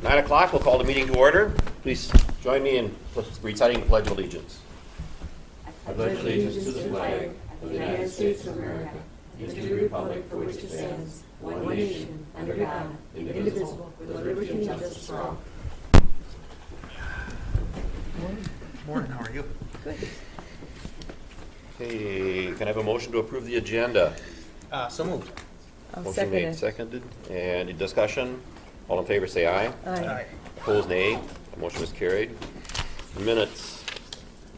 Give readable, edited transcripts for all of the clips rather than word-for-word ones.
9 o'clock, we'll call the meeting to order. Please join me in reciting the Pledge of Allegiance. I pledge allegiance to the flag of the United States of America and to the republic for which it stands, one nation, under God, indivisible, with liberty and justice for all. Morning, how are you? Good. Okay, can I have a motion to approve the agenda? So moved. I'll Motion second made, it. seconded. Any discussion? All in favor say aye. Aye. Opposed, nay. The motion is carried. Minutes.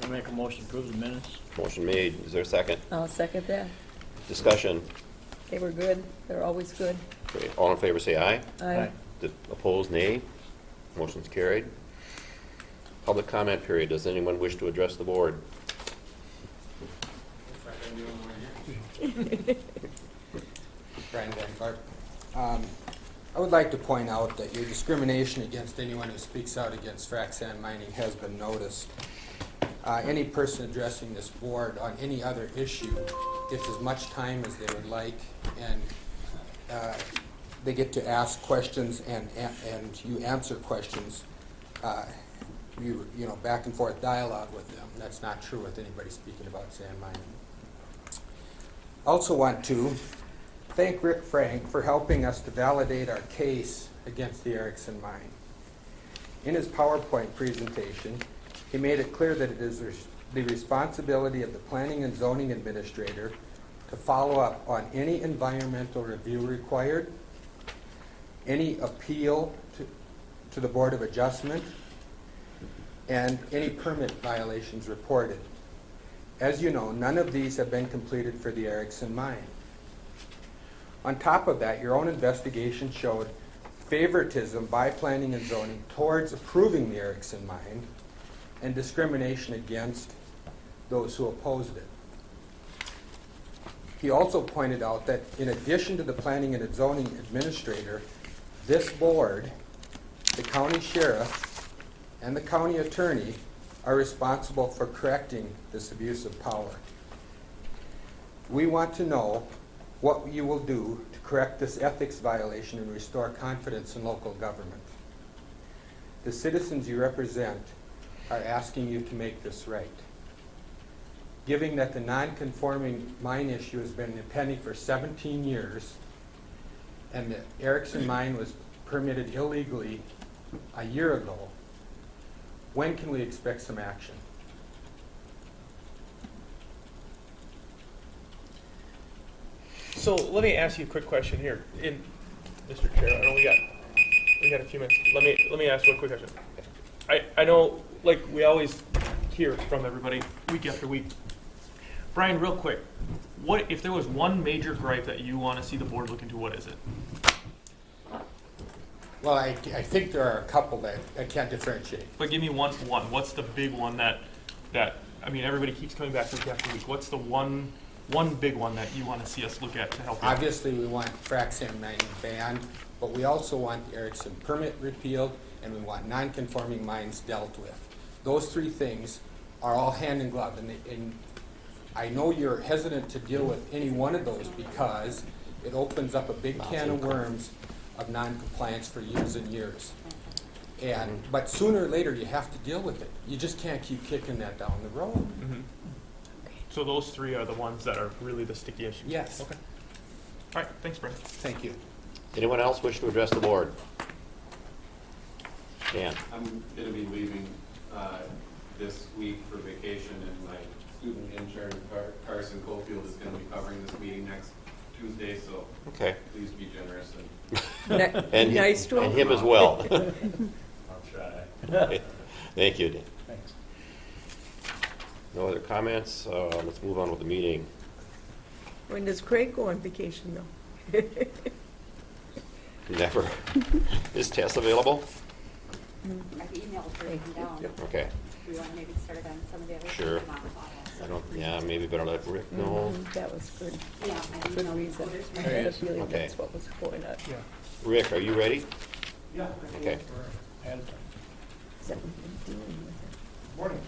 I make a motion to approve the minutes. Motion made. Is there a second? I'll second that. Discussion. They were good. They're always good. Okay, all in favor say aye. Aye. Opposed, nay. Motion's carried. Public comment period. Does anyone wish to address the board? Brian Van Clark. I would like to point out that your discrimination against anyone who speaks out against frac sand mining has been noticed. Any person addressing this board on any other issue gets as much time as they would like, and they get to ask questions and you answer questions. You know, back and forth dialogue with them. That's not true with anybody speaking about sand mining. Also want to thank Rick Frank for helping us to validate our case against the Erickson mine. In his PowerPoint presentation, he made it clear that it is the responsibility of the Planning and Zoning Administrator to follow up on any environmental review required, any appeal to the Board of Adjustment, and any permit violations reported. As you know, none of these have been completed for the Erickson mine. On top of that, your own investigation showed favoritism by Planning and Zoning towards approving the Erickson mine and discrimination against those who opposed it. He also pointed out that in addition to the Planning and Zoning Administrator, this board, the county sheriff, and the county attorney are responsible for correcting this abuse of power. We want to know what you will do to correct this ethics violation and restore confidence in local government. The citizens you represent are asking you to make this right. Given that the non-conforming mine issue has been pending for 17 years and the Erickson mine was permitted illegally a year ago, when can we expect some action? So let me ask you a quick question here, Mr. Chair. I know we got a few minutes. Let me ask you a quick question. I know, like we always hear from everybody week after week. Brian, real quick, what if there was one major gripe that you want to see the board look into? What is it? Well, I think there are a couple that I can't differentiate. But give me one. What's the big one that I mean, everybody keeps coming back week after week. What's the one big one that you want to see us look at to help you? Obviously, we want frac sand mining banned, but we also want the Erickson permit repealed, and we want non-conforming mines dealt with. Those three things are all hand in glove, and I know you're hesitant to deal with any one of those because it opens up a big can of worms of non-compliance for years and years. But sooner or later, you have to deal with it. You just can't keep kicking that down the road. Mm-hmm. So those three are the ones that are really the sticky issues? Yes. Okay. All right, thanks, Brian. Thank you. Anyone else wish to address the board? Dan? I'm going to be leaving this week for vacation, and my student intern, Carson Cofield, is going to be covering this meeting next Tuesday, so Okay. please be generous. And Nice to and him as well. I'll try. Thank you, Dan. Thanks. No other comments? Let's move on with the meeting. When does Craig go on vacation, though? Never. Is Tess available? I've emailed her to come down. Okay. We want to maybe start on some of the other. Sure. I don't, yeah, maybe better let Rick know. That was good. Yeah. I Good emailed reason. voters. I had a feeling Okay. that's what was going on. Yeah. Rick, are you ready? Yeah. Okay. 7:15 with it. Morning.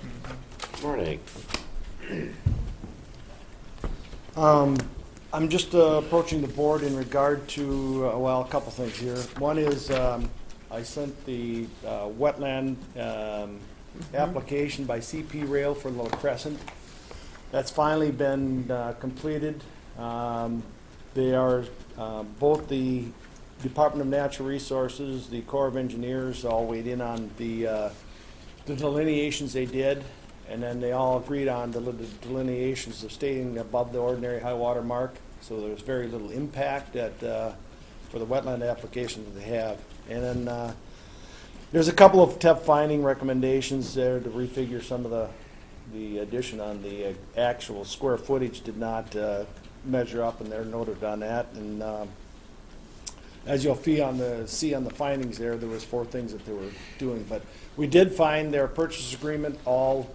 Morning. I'm just approaching the board in regard to, well, a couple things here. One is I sent the wetland application by CP Rail for Little Crescent. That's finally been completed. They are, both the Department of Natural Resources, the Corps of Engineers all weighed in on the delineations they did, and then they all agreed on the delineations of staying above the ordinary high water mark, so there's very little impact for the wetland application that they have. And then there's a couple of TEP finding recommendations there to refigure some of the addition on the actual square footage did not measure up, and they're noted on that. And as you'll see on the findings there was 4 things that they were doing. But we did find their purchase agreement all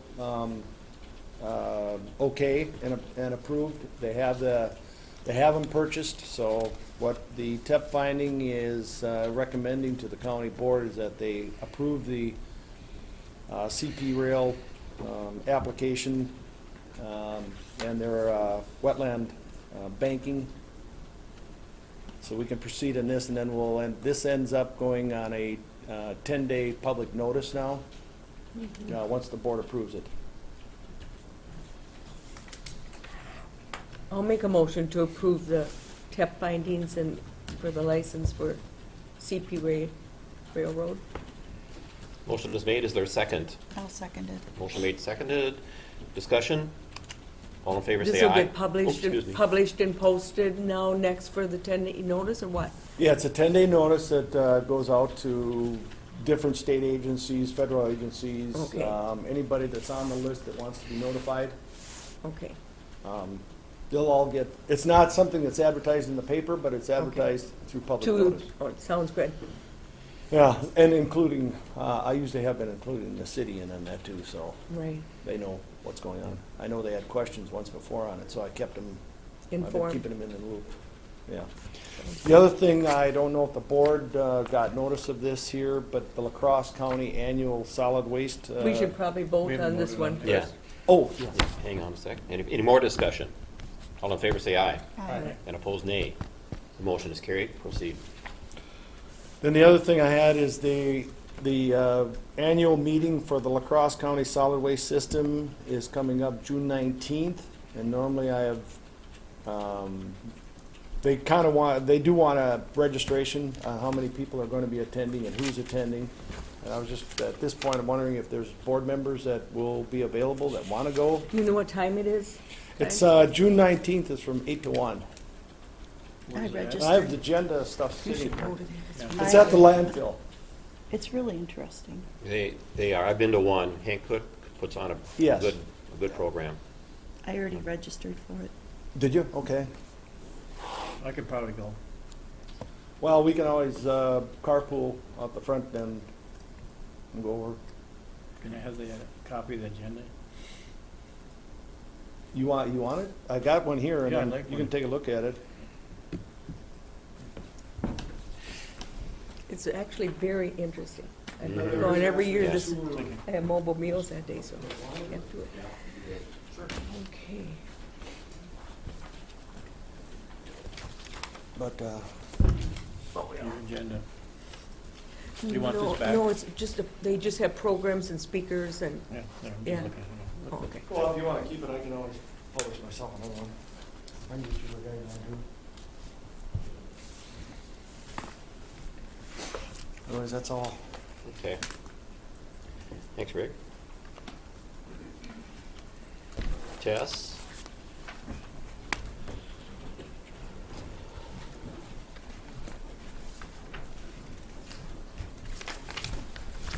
okay and approved. They have them purchased. So what the TEP finding is recommending to the county board is that they approve the CP Rail application and their wetland banking. So we can proceed in this, and then this ends up going on a 10-day public notice now, once the board approves it. I'll make a motion to approve the TEP findings and for the license for CP Railroad. Motion is made. Is there a second? I'll second it. Motion made, seconded. Discussion? All in favor, say aye. This will get Excuse me. published and posted now next for the 10-day notice, or what? Yeah, it's a 10-day notice that goes out to different state agencies, federal agencies, Okay. Anybody that's on the list that wants to be notified. Okay. They'll all get, it's not something that's advertised in the paper, but it's advertised through public notice. Oh, it sounds good. Yeah, and including, I usually have been including the city in on that too, so Right. they know what's going on. I know they had questions once before on it, so I kept them, I've been Informed. keeping them in the loop. Yeah. The other thing, I don't know if the board got notice of this here, but the La Crosse County Annual Solid Waste. We should probably vote we haven't on this voted on one it. Yeah. first. Oh, yeah. Hang on a sec. Any more discussion? All in favor, say aye. Aye. And opposed, nay. The motion is carried. Proceed. Then the other thing I had is the annual meeting for the La Crosse County Solid Waste System is coming up June 19th, and normally I have, they do want a registration on how many people are going to be attending and who's attending. And I was just, at this point, I'm wondering if there's board members that will be available that want to go. Do you know what time it is? It's June 19th, it's from 8 to 1. I I have the registered. agenda stuff You sitting should here. go to that. It's at the landfill. It's really interesting. They are. I've been to one. Hank Cook puts on a Yes. good program. I already registered for it. Did you? Okay. I could probably go. Well, we can always carpool out the front then and go over. Can I have the copy of the agenda? You want it? I got one here, and Yeah, I'd then like you one. can take a look at it. It's actually very interesting. I'm going every year. Yes. This is, I have mobile meals that day, so I can't do it. Okay. But Your agenda. Do you want No, this back? no, it's just, they just have programs and speakers and, Yeah, there, I'm Yeah. just looking. oh, okay. well, if you want to keep it, I can always publish myself another one. I'm used to what I do. Otherwise, that's all. Okay. Thanks, Rick. Tess?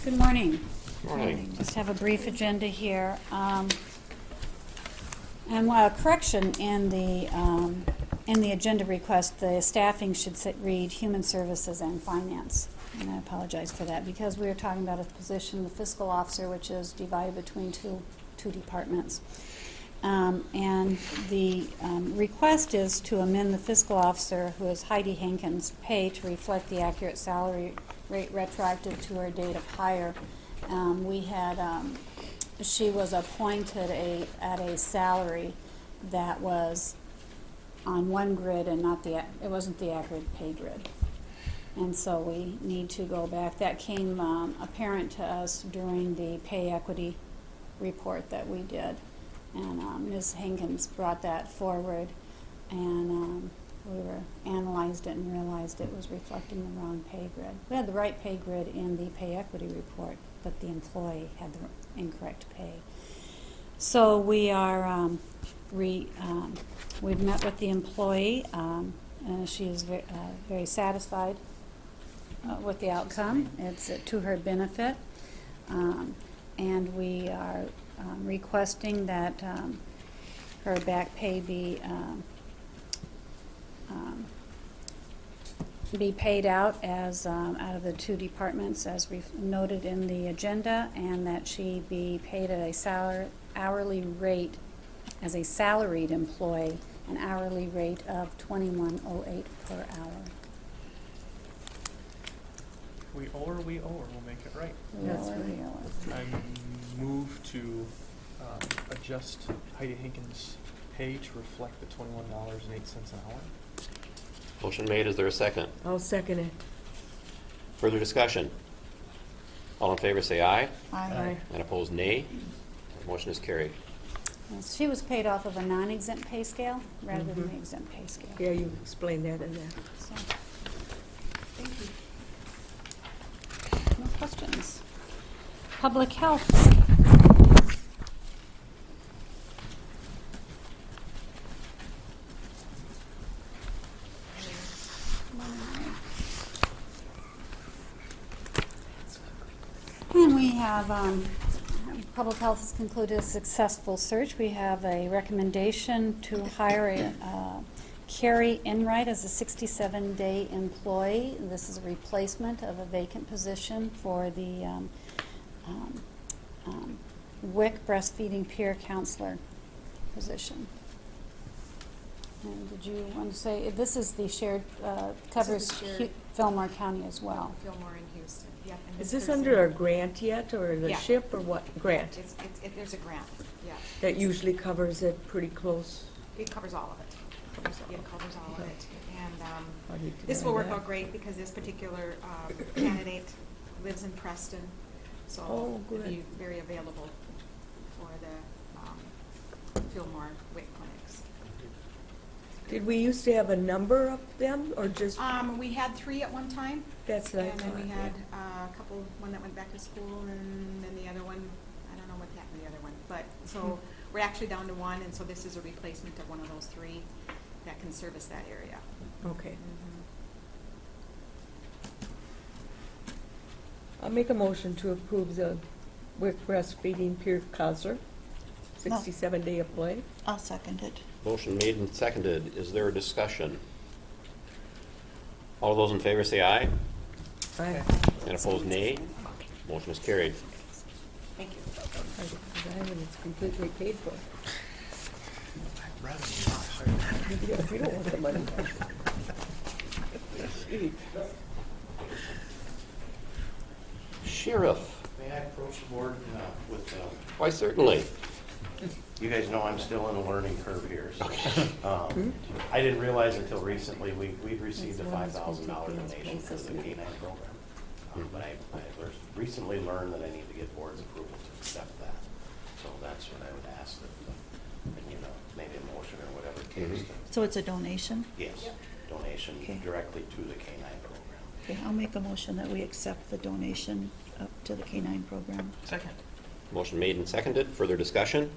Good morning. Morning. Just have a brief agenda here. And correction in the agenda request, the staffing should read Human Services and Finance. And I apologize for that because we are talking about a position, the fiscal officer, which is divided between two departments. And the request is to amend the fiscal officer, who is Heidi Hankins' pay to reflect the accurate salary rate retroactive to her date of hire. She was appointed at a salary that was on one grid and it wasn't the accurate pay grid. And so we need to go back. That came apparent to us during the pay equity report that we did. And Ms. Hankins brought that forward, and we analyzed it and realized it was reflecting the wrong pay grid. We had the right pay grid in the pay equity report, but the employee had the incorrect pay. So we are, we've met with the employee. She is very satisfied with the outcome. It's to her benefit. And we are requesting that her back pay be paid out as out of the two departments as noted in the agenda, and that she be paid at a hourly rate as a salaried employee, an hourly rate of $21.08 per hour. We owe her, we'll make it right. That's right. I move to adjust Heidi Hankins' pay to reflect the $21.08 an hour. Motion made. Is there a second? I'll second it. Further discussion? All in favor say aye. Aye. And opposed, nay. The motion is carried. Yes, she was paid off of a non-exempt pay scale rather than the exempt pay scale. Yeah, you explained that in there. So, thank you. No questions. Public health. And we have, Public Health has concluded a successful search. We have a recommendation to hire Carrie Enright as a 67-day employee. This is a replacement of a vacant position for the WIC breastfeeding peer counselor position. And did you want to say, this is the shared, covers the shared- Fillmore County as well? Fillmore and Houston, yep. and Is this this under a grant yet, or the Yeah. SHIP, or what? Grant? There's a grant, yeah. That usually covers it pretty close. It covers all of it. Covers all It of it. covers all of Okay. it. And I need to this know will work that. out great because this particular candidate lives in Preston, so Oh, it'll good. be very available for the Fillmore WIC clinics. Did we used to have a number of them, or just, We had 3 at one time. that's what I And then thought? we had a couple, one that went back to school, and then the other one, I don't know what happened to the other one. But, so, we're actually down to 1, and so this is a replacement of one of those 3 that can service that area. Okay. I'll make a motion to approve the WIC breastfeeding peer counselor, 67-day employee. I'll second it. Motion made and seconded. Is there a discussion? All of those in favor say aye. Aye. And opposed, nay. Motion is carried. Thank you. And it's completely paid for. I'd rather Yeah, we don't want the money. Gee. Sheriff. May I approach the board with, Why, certainly. you guys know I'm still in a learning curve here. So, I didn't realize until recently, we've received a $5,000 donation for the K-9 program. But I recently learned that I need to get board's approval to accept that. So that's what I would ask, that, maybe a motion or whatever it takes to, So it's a donation? yes, donation Okay. directly to the K-9 program. Okay, I'll make a motion that we accept the donation up to the K-9 program. Second. Motion made and seconded. Further discussion?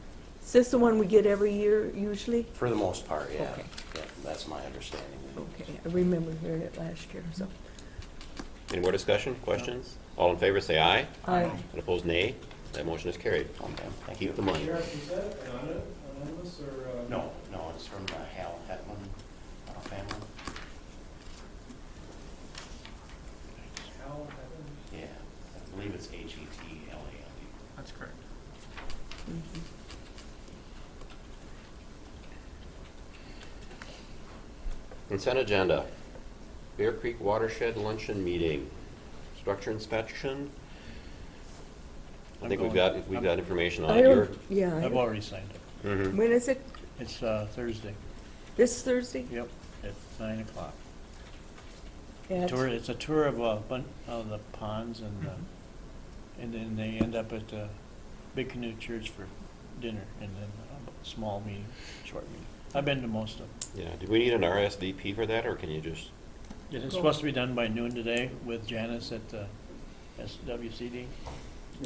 Is this the one we get every year usually? For the most part, yeah. Okay. Yeah, that's my understanding. Okay, I remember hearing it last year, so. Any more discussion, questions? All in favor say aye. Aye. And opposed, nay. That motion is carried. Okay, thank you. Keep the money. Is that anonymous or? No, it's from the Hal Hetman family. Hal Evans? Yeah, I believe it's Hetland. That's correct. Mhm. Consent agenda. Bear Creek Watershed Luncheon Meeting. Structure inspection. I think we've got information on I it. don't, yeah. I've already signed it. Mhm. When is it? It's Thursday. This Thursday? Yep, at 9 o'clock. Ed? Tour, it's a tour of a bunch of the ponds and then they end up at Big Canoe Church for dinner and then a small meeting, short meeting. I've been to most of them. Yeah, do we need an RSVP for that, or can you just, It's supposed to be done by noon today with Janice at SWCD.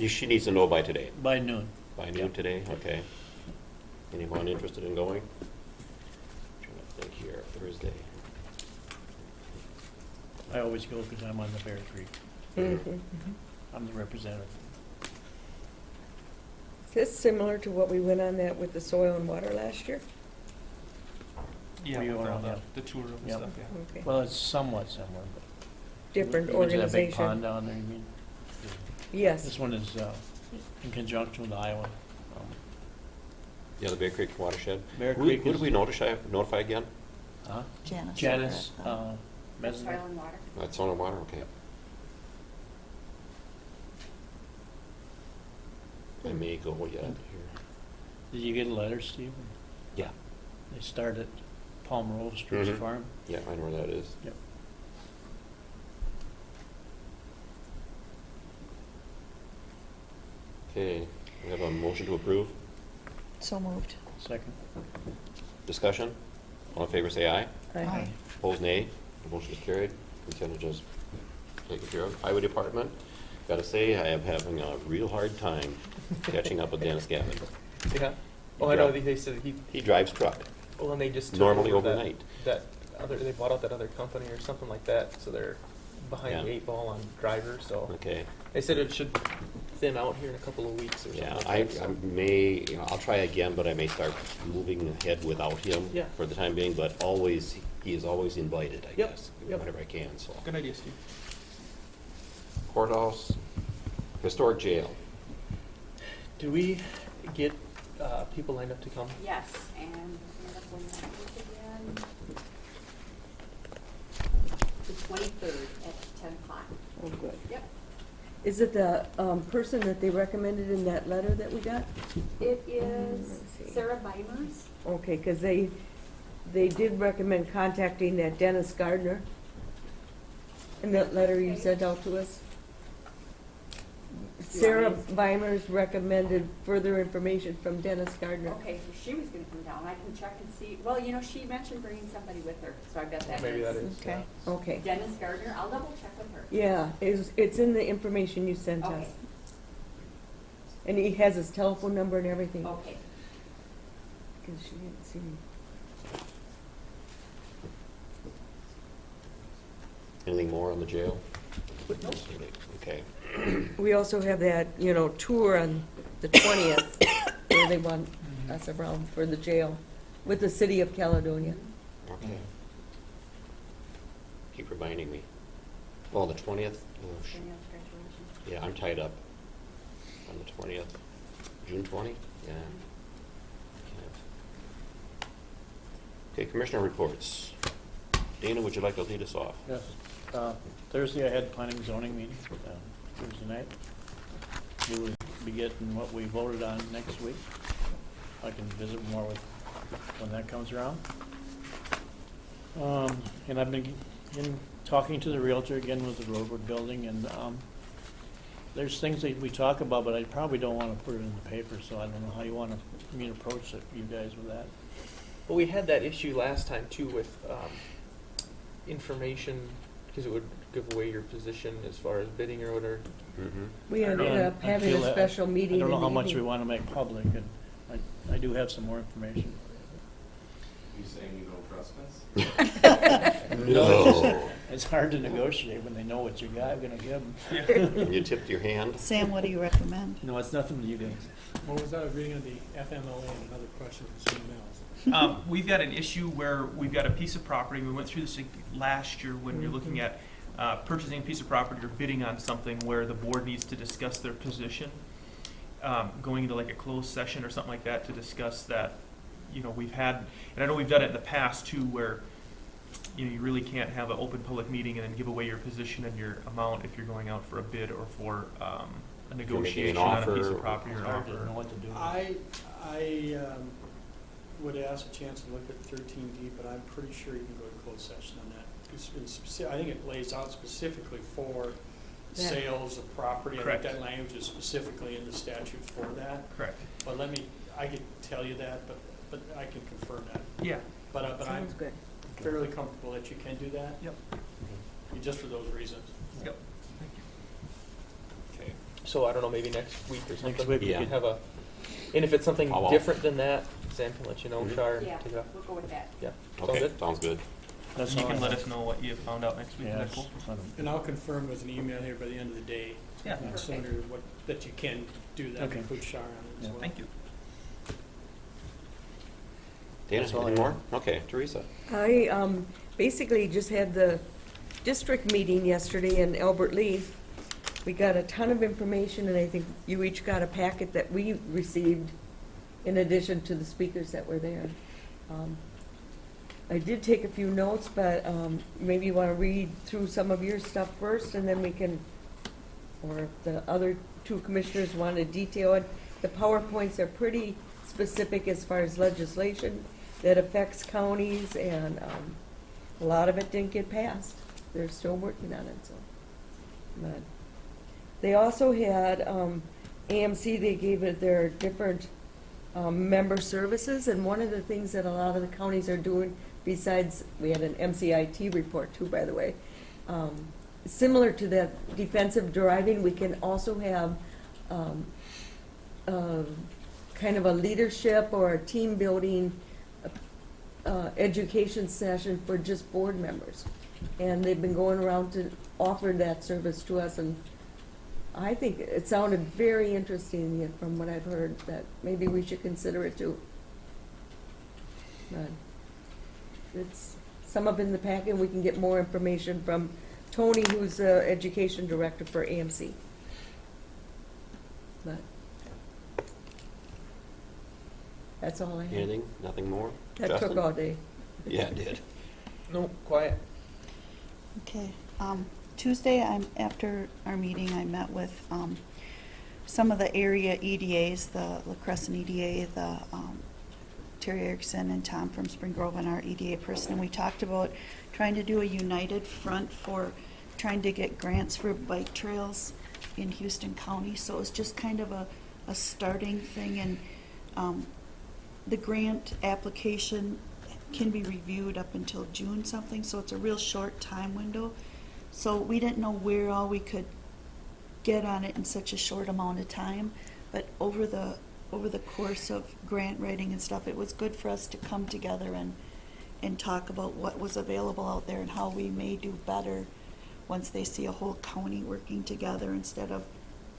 she needs to know by today? By noon. By noon Yep. today, okay. Anyone interested in going? Trying to think here, Thursday. I always go because I'm on the Bear Creek. Mhm. I'm the representative. Is this similar to what we went on that with the soil and water last year? Yeah, We with were all on, yeah. the tour and Yep. stuff, yeah. Okay. Well, it's somewhat similar, but. Different You went to that big organization. pond down there, you mean? Yes. This one is in conjunction with Iowa. Yeah, the Bear Creek watershed. Bear Who Creek did is- we notify again? Huh? Janice. Janice, That's Mesner. soil and water. That's on water, okay. I may go yet here. Did you get a letter, Steve? Yeah. They start at Palm Rose Street Mhm. Farm. Yeah, I know where that is. Yep. Okay, we have a motion to approve. So moved. Second. Discussion? All in favor, say aye. Aye. Opposed, nay. The motion is carried. Consent agenda's taken care of. Highway Department, gotta say, I am having a real hard time catching up with Dennis Gavin. Yeah. Oh, I know, they said He drives truck, well, and they just took normally over overnight. That other, they bought out that other company or something like that, so they're behind the Yeah. 8 ball on drivers, so. Okay. They said it should thin out here in a couple of weeks or something Yeah, like I that, so. may, I'll try again, but I may start moving ahead without him Yeah. for the time being, but always, he is always invited, I Yep, guess, yep. whenever I can, so. Good idea, Steve. Courthouse, historic jail. Do we get people lined up to come? Yes, and we ended up going that week again. The 23rd at 10 o'clock. Oh, good. Yep. Is it the person that they recommended in that letter that we got? It is Let's see. Sarah Weimers. Okay, because they did recommend contacting that Dennis Gardner in that letter you Okay. sent out to us. Do you Sarah want me Weimers recommended further information from Dennis Gardner. Okay, so she was gonna come down. I can check and see. Well, you know, she mentioned bringing somebody with her, so I bet that is. Maybe that is. Okay. Okay. Dennis Gardner. I'll double check with her. Yeah, it's in the information you sent us. Okay. And he has his telephone number and everything. Okay. Because she didn't see me. Anything more on the jail? Nope. Okay. We also have that, tour on the 20th, where they want us around for the jail with the city of Caledonia. Okay. Keep reminding me. Well, the 20th? Oh, Danielle's graduation. yeah, I'm tied up on the 20th. June 20? Yeah. Okay, commissioner reports. Dana, would you like to lead us off? Yes. Thursday I had planning and zoning meeting, Thursday night. We will be getting what we voted on next week. I can visit more with, when that comes around. And I've been talking to the realtor again with the Roadwood building, and there's things that we talk about, but I probably don't want to put it in the paper, so I don't know how you want me to approach it, you guys with that. Well, we had that issue last time too with information, because it would give away your position as far as bidding or whatever. Mm-hmm. We ended And up I having feel a that- special meeting I don't know in how the much we evening. want to make public, and I do have some more information. You saying you don't trust us? No. It's hard to negotiate when they know what you got, gonna give them. You tipped your hand? Sam, what do you recommend? No, it's nothing to you guys. What was that, reading of the FMLA and another question from someone else? We've got an issue where we've got a piece of property, we went through this last year when you're looking at purchasing a piece of property or bidding on something where the board needs to discuss their position, going into like a closed session or something like that to discuss that. We've had, and I know we've done it in the past too, where you really can't have an open public meeting and then give away your position and your amount if you're going out for a bid or for a negotiation on a piece offer. of property or an Hard to know offer. what to do. I would ask a chance to look at 13D, but I'm pretty sure you can go to closed session on that. I think it lays out specifically for Yeah. sales of property. I think Correct. that language is specifically in the statute for that. Correct. But I could tell you that, but I can confirm that. Yeah. But I'm Sounds good. fairly comfortable that you can do that, Yep. just for those reasons. Yep. Okay. So I don't know, maybe next week or something. Next week we we could- could have a, and if it's something I'll- different than that, Sam can let you know, Mhm. Shar, and Yeah, take it up. we'll go with that. Yeah. Sound Okay, good? sounds good. That's You all can I let have. us know what you found out next week. Is that Yes. cool? And I'll confirm with an email here by the end of the day. Yeah. Sooner that you can do that, Okay. include Shar on it as Yeah. well. Thank you. Dana, That's all anything I more? Okay, Teresa. I basically just had the district meeting yesterday in Albert Lee. We got a ton of information, and I think you each got a packet that we received in addition to the speakers that were there. I did take a few notes, but maybe you want to read through some of your stuff first, and then we can, or if the other two commissioners want to detail it. The PowerPoints are pretty specific as far as legislation that affects counties, and a lot of it didn't get passed. They're still working on it, so. But they also had AMC, they gave it their different member services, and one of the things that a lot of the counties are doing, besides, we had an MCIT report too, by the way, similar to that defensive driving, we can also have kind of a leadership or a team building education session for just board members. And they've been going around to offer that service to us, and I think it sounded very interesting from what I've heard, that maybe we should consider it too. But it's some of it in the packet, and we can get more information from Tony, who's the education director for AMC. But that's all I have. Anything? Nothing more? That Justin? took all day. Yeah, it did. No, quiet. Okay, Tuesday, after our meeting, I met with, some of the area EDAs, the La Crescent EDA, the, Terry Erickson and Tom from Spring Grove and our EDA person, and we talked about trying to do a united front for trying to get grants for bike trails in Houston County, so it was just kind of a starting thing, and, the grant application can be reviewed up until June something, so it's a real short time window. So we didn't know where all we could get on it in such a short amount of time, but over the course of grant writing and stuff, it was good for us to come together and talk about what was available out there and how we may do better once they see a whole county working together instead of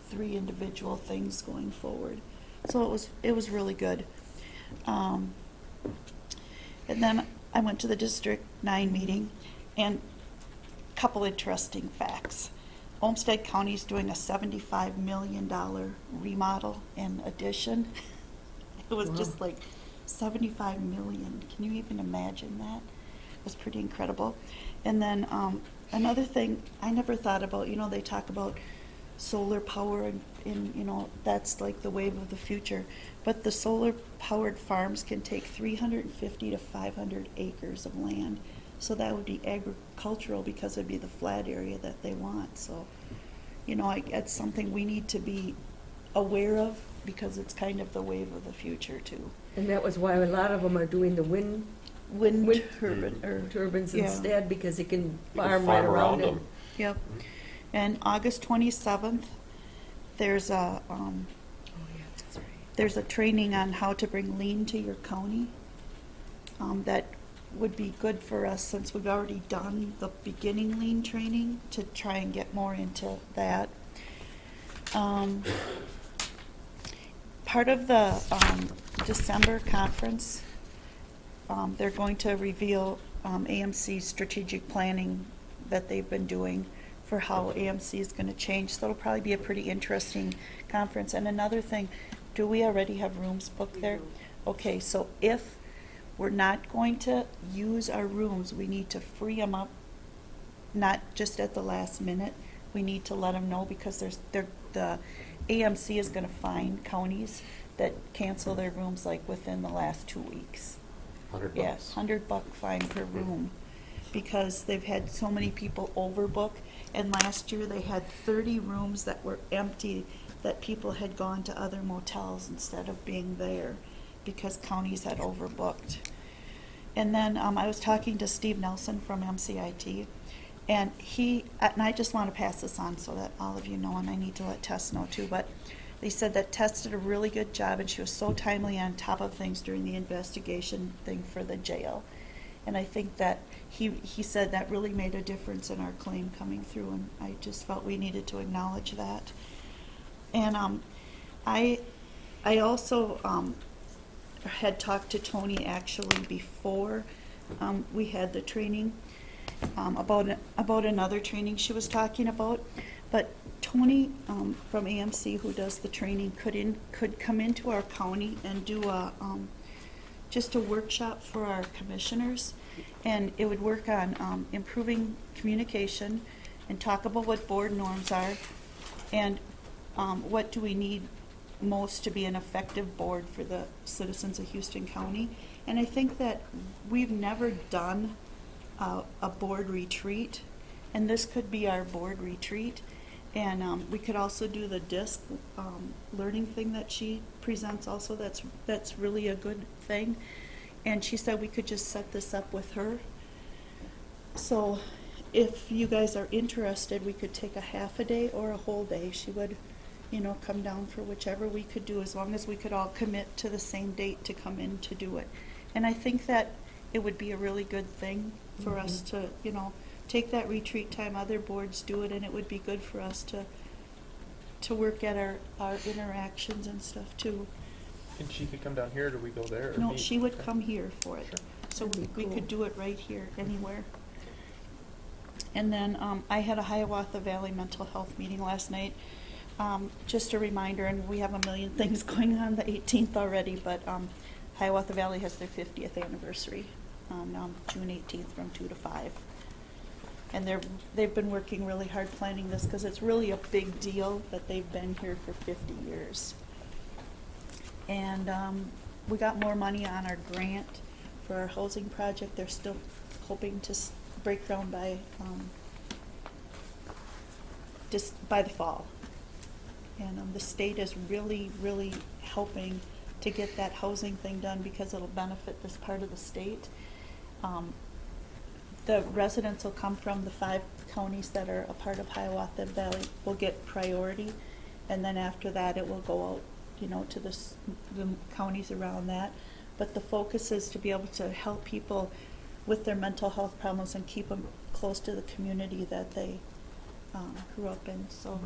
3 individual things going forward. So it was really good. And then I went to the District 9 meeting, and a couple interesting facts. Olmsted County is doing a $75 million remodel and addition. It was just like $75 million. Can you even imagine that? It was pretty incredible. And then another thing I never thought about, they talk about solar power and that's like the wave of the future. But the solar powered farms can take 350 to 500 acres of land. So that would be agricultural because it'd be the flat area that they want. So, it's something we need to be aware of because it's kind of the wave of the future too. And that was why a lot of them are doing the wind turbine or turbines yeah. instead, because you can You can farm right around them. Yep. And August 27th, there's a there's a training on how to bring lean to your county. That would be good for us since we've already done the beginning lean training to try and get more into that. Part of the December conference, they're going to reveal AMC's strategic planning that they've been doing for how AMC is going to change. So it'll probably be a pretty interesting conference. And another thing, do we already have rooms booked there? Okay, so if we're not going to use our rooms, we need to free them up, not just at the last minute. We need to let them know because the AMC is going to find counties that cancel their rooms like within the last 2 weeks. $100. Yeah, $100 fine per room. because they've had so many people overbook. And last year, they had 30 rooms that were empty, that people had gone to other motels instead of being there because counties had overbooked. And then I was talking to Steve Nelson from MCIT, and and I just want to pass this on so that all of you know, and I need to let Tess know too, but they said that Tess did a really good job, and she was so timely on top of things during the investigation thing for the jail. And I think that he said that really made a difference in our claim coming through, and I just felt we needed to acknowledge that. And I also had talked to Tony actually before we had the training about another training she was talking about. But Tony from AMC, who does the training, could come into our county and do just a workshop for our commissioners, and it would work on improving communication and talk about what board norms are and what do we need most to be an effective board for the citizens of Houston County. And I think that we've never done a board retreat, and this could be our board retreat. And we could also do the DISC learning thing that she presents also. That's really a good thing. And she said we could just set this up with her. So if you guys are interested, we could take a half a day or a whole day. She would, come down for whichever we could do, as long as we could all commit to the same date to come in to do it. And I think that it would be a really good thing for us to, take that retreat time. Other boards do it, and it would be good for us to work at our interactions and stuff too. And she could come down here, or do we go there? Or No, meet? she would Okay. come here for it. So we could do it right here, anywhere. And then I had a Hiawatha Valley mental health meeting last night. Just a reminder, and we have a million things going on the 18th already, but Hiawatha Valley has their 50th anniversary on June 18th from 2 to 5. And they've been working really hard planning this because it's really a big deal that they've been here for 50 years. And we got more money on our grant for our housing project. They're still hoping to break ground by the fall. And the state is really, really helping to get that housing thing done because it'll benefit this part of the state. The residents will come from the 5 counties that are a part of Hiawatha Valley will get priority, and then after that it will go out, to the counties around that. But the focus is to be able to help people with their mental health problems and keep them close to the community that they grew up in. So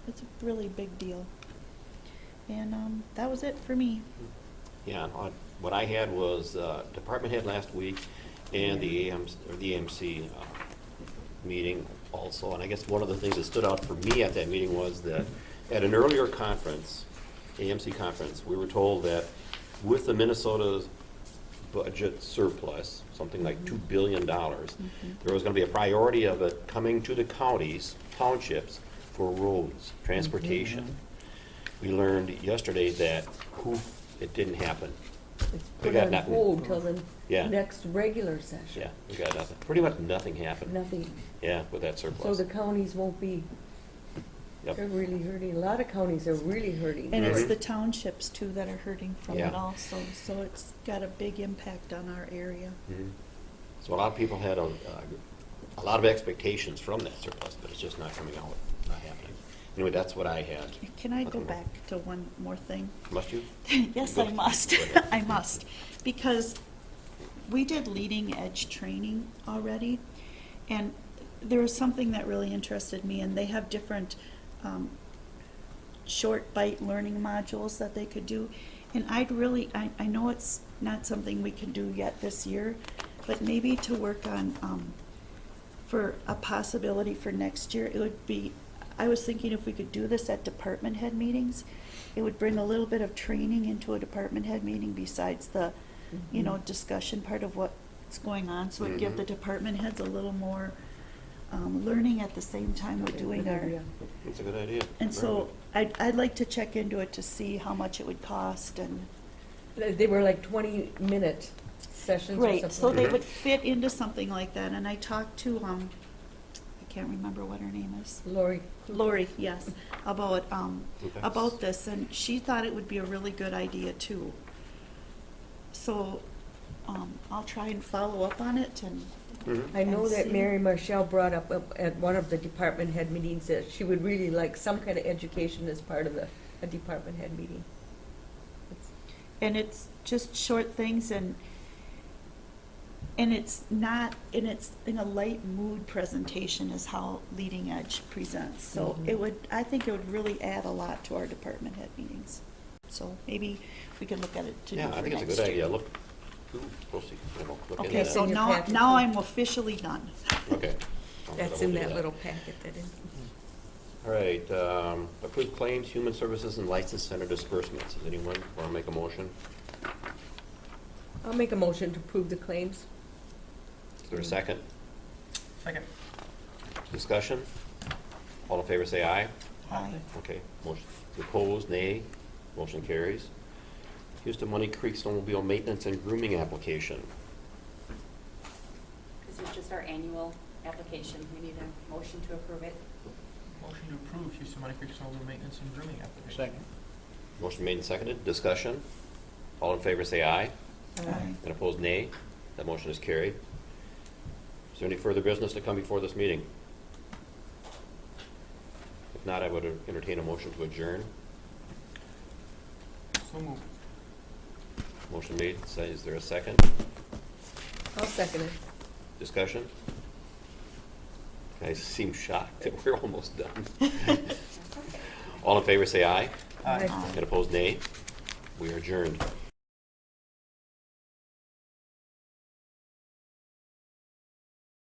it's a really big deal. And that was it for me. Yeah, what I had was department head last week and the AMC meeting also. And I guess one of the things that stood out for me at that meeting was that at an earlier conference, AMC conference, we were told that with the Minnesota's budget surplus, something like $2 billion, there was going to be a priority of it coming to the counties, townships, for roads, transportation. We learned yesterday that it didn't happen. It's We put got on nothing. hold till the Yeah. next regular session. Yeah, we got nothing. Pretty much nothing happened. Nothing. Yeah, with that So surplus. the counties won't be, Yep. they're really hurting. A lot of counties are really hurting. And it's Mhm. the townships too that are hurting from Yeah. it also. So it's got a big impact on our area. Mhm. So a lot of people had a lot of expectations from that surplus, but it's just not coming out, not happening. Anyway, that's what I had. Can I go Nothing more. back to one more thing? Must you? Yes, Go- I must. go ahead. I must. Because we did leading edge training already, and there was something that really interested me, and they have different short bite learning modules that they could do. And I know it's not something we can do yet this year, but maybe to work on for a possibility for next year, it would be, I was thinking if we could do this at department head meetings, it would bring a little bit of training into a department head meeting besides the, discussion part of what's going on. So it'd give the department heads a little more learning at the same time we're doing our. That's a good idea. And Very so I'd like to check into it to see how much it would cost and. They were like 20-minute sessions or Right, something so like they that? would fit into something like that, and I talked to, I can't remember what her name is. Lori? Lori, yes, about, Okay. about this, and she thought it would be a really good idea too. So, I'll try and follow up on it and, Mhm. I know And that see. Mary Marshall brought up at one of the department head meetings that she would really like some kind of education as part of a department head meeting. and it's just short things and it's not, and it's in a light mood presentation is how Leading Edge presents. So Mhm. it would, I think it would really add a lot to our department head meetings. So maybe we could look at it to do Yeah, for I think it's a next good year. idea. Look, proceed, look into Okay, that. so in your now, packet, now too. I'm officially done. Okay. That's in that little packet that is. All right, approved claims, human services, and license center disbursements. Does anyone want to make a motion? I'll make a motion to approve the claims. Is there a second? Second. Discussion? All in favor say aye. Aye. Okay, motion, opposed, nay. Motion carries. Houston Money Creek Snowmobile Maintenance and Grooming Application. This is just our annual application. We need a motion to approve it. Motion to approve Houston Money Creek Snowmobile Maintenance and Grooming application. Second. Motion made and seconded. Discussion? All in favor say aye. Aye. And opposed, nay. That motion is carried. Is there any further business to come before this meeting? If not, I would entertain a motion to adjourn. So moved. Motion made, say, is there a second? I'll second it. Discussion? Guys seem shocked that we're almost done. That's okay. All in favor say aye. Aye. Aye. And opposed, nay. We are adjourned.